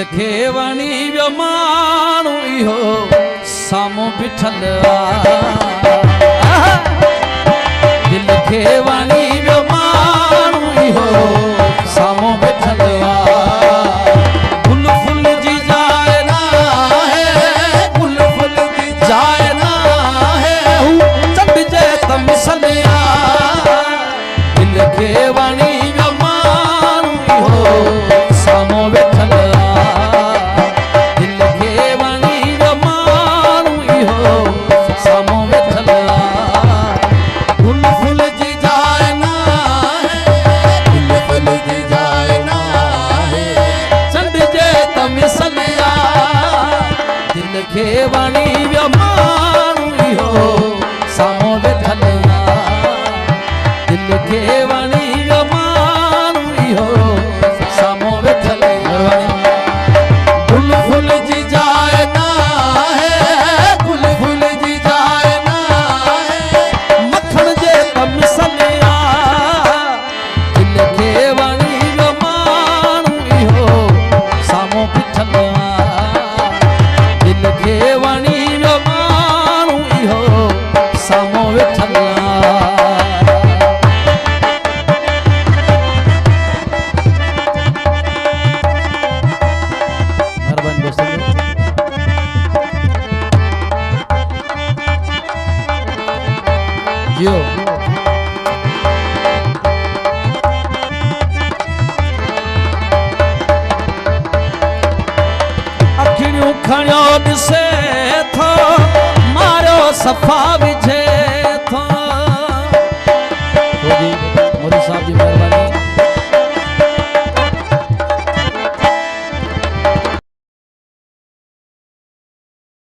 खेवणी व्यो माण्हू इहो साम्हूं बीठल दिल खेवणी व्यो माण्हू इहो साम्हूं बीठल गुल फुल जी जाए ना है गुल फुल जी जाए ना है चंड जे त मिसलिया दिल खेवणी व्यो माण्हू इहो साम्हूं बीठल खेवणी व्यो माण्हू इहो साम्हूं बीठल दिल खेवणी व्यो माण्हू इहो साम्हूं बीठल गुल फुल जी जाए ना है गुल फुल जी जाए ना है मखण जे त मिसलिया दिल खेवणी व्यो माण्हू इहो साम्हूं बीठल खेवणी व्यो माण्हू इहो साम्हूं बीठल महिरबानी दोस्तों जियो अखियूं खणियो ॾिसे थो मारियो सफ़ा विझे